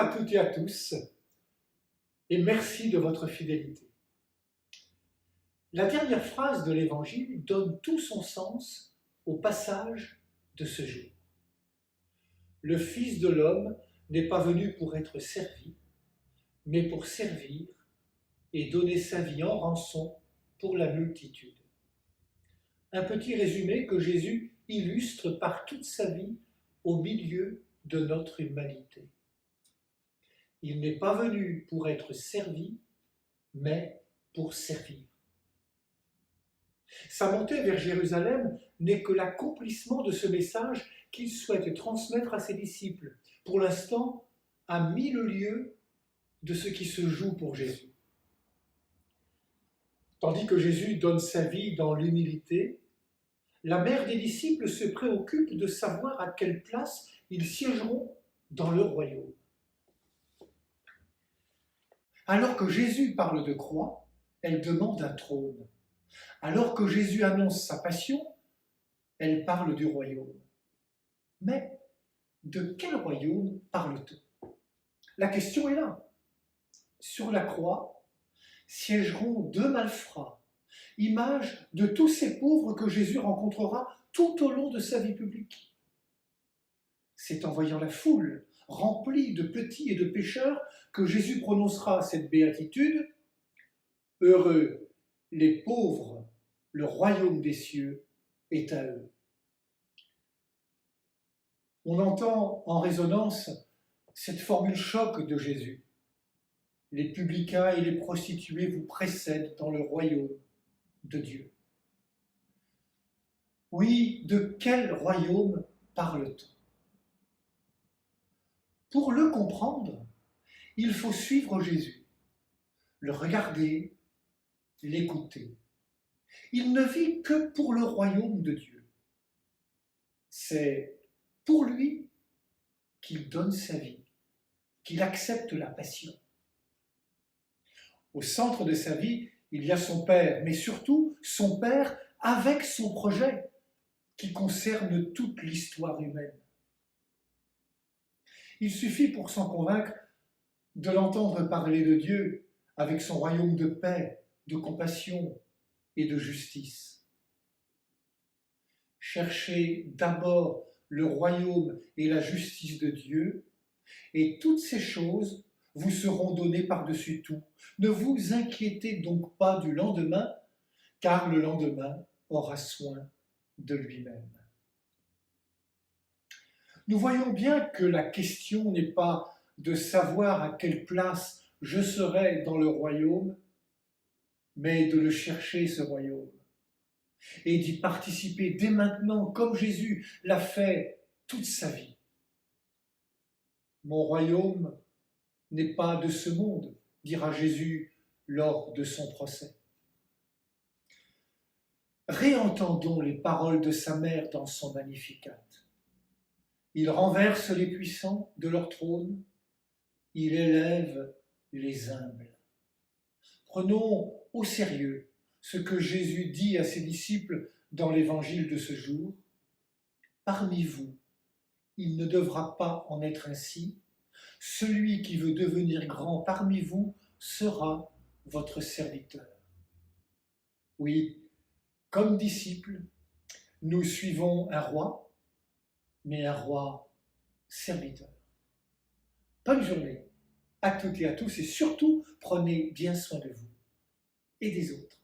à toutes et à tous et merci de votre fidélité. La dernière phrase de l'Évangile donne tout son sens au passage de ce jour. Le Fils de l'homme n'est pas venu pour être servi, mais pour servir et donner sa vie en rançon pour la multitude. Un petit résumé que Jésus illustre par toute sa vie au milieu de notre humanité. Il n'est pas venu pour être servi, mais pour servir. Sa montée vers Jérusalem n'est que l'accomplissement de ce message qu'il souhaite transmettre à ses disciples, pour l'instant à 1000 lieues de ce qui se joue pour Jésus. Tandis que Jésus donne sa vie dans l'humilité, la mère des disciples se préoccupe de savoir à quelle place ils siégeront dans le royaume. Alors que Jésus parle de croix, elle demande un trône. Alors que Jésus annonce sa passion, elle parle du royaume. Mais de quel royaume parle-t-on ? La question est là. Sur la croix siégeront 2 malfrats, image de tous ces pauvres que Jésus rencontrera tout au long de sa vie publique. C'est en voyant la foule remplie de petits et de pécheurs que Jésus prononcera cette béatitude. Heureux les pauvres, le royaume des cieux est à eux. On entend en résonance cette formule choc de Jésus. Les publicains et les prostituées vous précèdent dans le royaume de Dieu. Oui, de quel royaume parle-t-on ? Pour le comprendre, il faut suivre Jésus, le regarder, l'écouter. Il ne vit que pour le royaume de Dieu. C'est pour lui qu'il donne sa vie, qu'il accepte la passion. Au centre de sa vie, il y a son Père, mais surtout son Père avec son projet qui concerne toute l'histoire humaine. Il suffit pour s'en convaincre de l'entendre parler de Dieu avec son royaume de paix, de compassion et de justice. Cherchez d'abord le royaume et la justice de Dieu, et toutes ces choses vous seront données par-dessus tout. Ne vous inquiétez donc pas du lendemain, car le lendemain aura soin de lui-même. Nous voyons bien que la question n'est pas de savoir à quelle place je serai dans le royaume, mais de le chercher, ce royaume, et d'y participer dès maintenant, comme Jésus l'a fait toute sa vie. Mon royaume n'est pas de ce monde, dira Jésus lors de son procès. Réentendons les paroles de sa mère dans son Magnificat. Il renverse les puissants de leur trône, il élève les humbles. Prenons au sérieux ce que Jésus dit à ses disciples dans l'évangile de ce jour. Parmi vous, il ne devra pas en être ainsi. Celui qui veut devenir grand parmi vous sera votre serviteur. Oui, comme disciples, nous suivons un roi, mais un roi serviteur. Bonne journée à toutes et à tous, et surtout, prenez bien soin de vous et des autres.